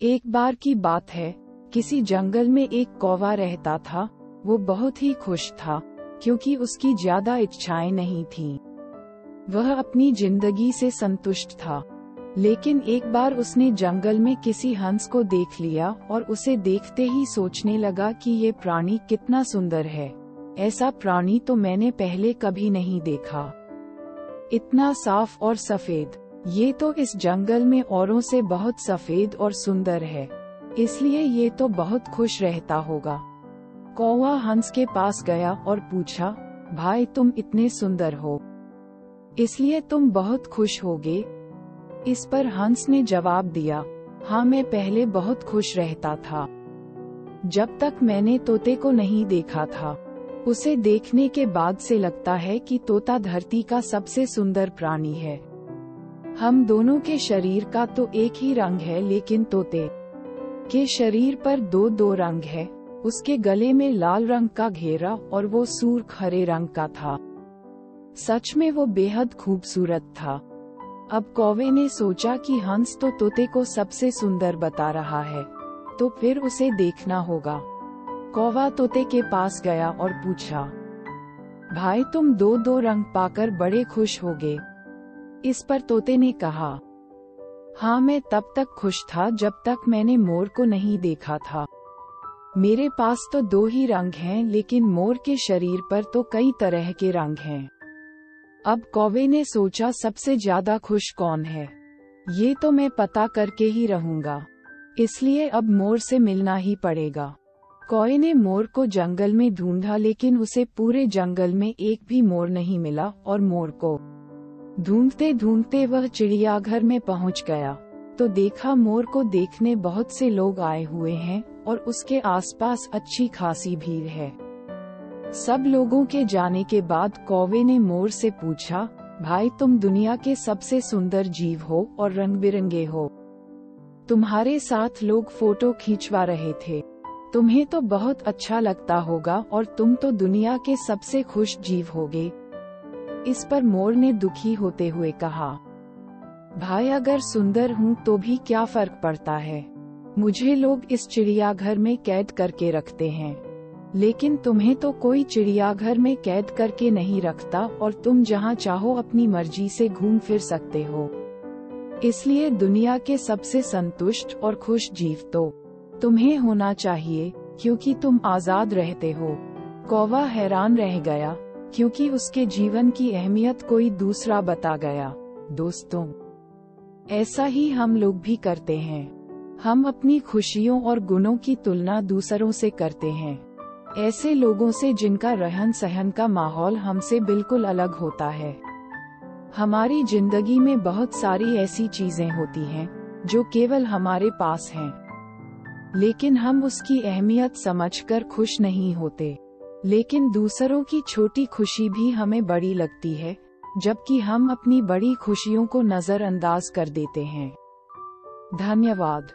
एक बार की बात है, किसी जंगल में एक कौवा रहता था। वो बहुत ही खुश था, क्योंकि उसकी ज्यादा इच्छाएं नहीं थीं। वह अपनी जिंदगी से संतुष्ट था। लेकिन एक बार उसने जंगल में किसी हंस को देख लिया और उसे देखते ही सोचने लगा कि ये प्राणी कितना सुंदर है। ऐसा प्राणी तो मैंने पहले कभी नहीं देखा। इतना साफ और सफेद। ये तो इस जंगल में औरों से बहुत सफेद और सुंदर है, इसलिए ये तो बहुत खुश रहता होगा। कौवा हंस के पास गया और पूछा, भाई तुम इतने सुंदर हो, इसलिए तुम बहुत खुश होगे? इस पर हंस ने जवाब दिया, हाँ मैं पहले बहुत खुश रहता था, जब तक मैंने तोते को नहीं देखा था। उसे देखने के बाद से लगता है कि तोता धरती का सबसे सुंदर प्राणी है। हम दोनों के शरीर का तो एक ही रंग है, लेकिन तोते के शरीर पर दो दो रंग है। उसके गले में लाल रंग का घेरा और वो सुर्ख हरे रंग का था। सच में वो बेहद खूबसूरत था। अब कौवे ने सोचा कि हंस तो तोते को सबसे सुंदर बता रहा है, तो फिर उसे देखना होगा। कौवा तोते के पास गया और पूछा, भाई तुम दो दो रंग पाकर बड़े खुश होगे? इस पर तोते ने कहा, हाँ मैं तब तक खुश था जब तक मैंने मोर को नहीं देखा था। मेरे पास तो दो ही रंग हैं, लेकिन मोर के शरीर पर तो कई तरह के रंग हैं। अब कौवे ने सोचा, सबसे ज्यादा खुश कौन है, ये तो मैं पता करके ही रहूंगा, इसलिए अब मोर से मिलना ही पड़ेगा। कौवे ने मोर को जंगल में ढूंढा, लेकिन उसे पूरे जंगल में एक भी मोर नहीं मिला और मोर को ढूंढते ढूंढते वह चिड़ियाघर में पहुंच गया, तो देखा मोर को देखने बहुत से लोग आए हुए हैं और उसके आसपास अच्छी खासी भीड़ है। सब लोगों के जाने के बाद कौवे ने मोर से पूछा, भाई तुम दुनिया के सबसे सुंदर जीव हो और रंग बिरंगे हो। तुम्हारे साथ लोग फोटो खींचवा रहे थे, तुम्हें तो बहुत अच्छा लगता होगा और तुम तो दुनिया के सबसे खुश जीव होगे। इस पर मोर ने दुखी होते हुए कहा, भाई अगर सुंदर हूँ तो भी क्या फर्क पड़ता है, मुझे लोग इस चिड़ियाघर में कैद करके रखते हैं, लेकिन तुम्हें तो कोई चिड़ियाघर में कैद करके नहीं रखता और तुम जहाँ चाहो अपनी मर्जी से घूम फिर सकते हो। इसलिए दुनिया के सबसे संतुष्ट और खुश जीव तो तुम्हें होना चाहिए, क्योंकि तुम आजाद रहते हो। कौवा हैरान रह गया, क्योंकि उसके जीवन की अहमियत कोई दूसरा बता गया। दोस्तों, ऐसा ही हम लोग भी करते हैं। हम अपनी खुशियों और गुणों की तुलना दूसरों से करते हैं, ऐसे लोगों से जिनका रहन सहन का माहौल हमसे बिल्कुल अलग होता है। हमारी जिंदगी में बहुत सारी ऐसी चीजें होती हैं जो केवल हमारे पास हैं, लेकिन हम उसकी अहमियत समझकर खुश नहीं होते। लेकिन दूसरों की छोटी खुशी भी हमें बड़ी लगती है, जबकि हम अपनी बड़ी खुशियों को नजरअंदाज कर देते हैं। धन्यवाद।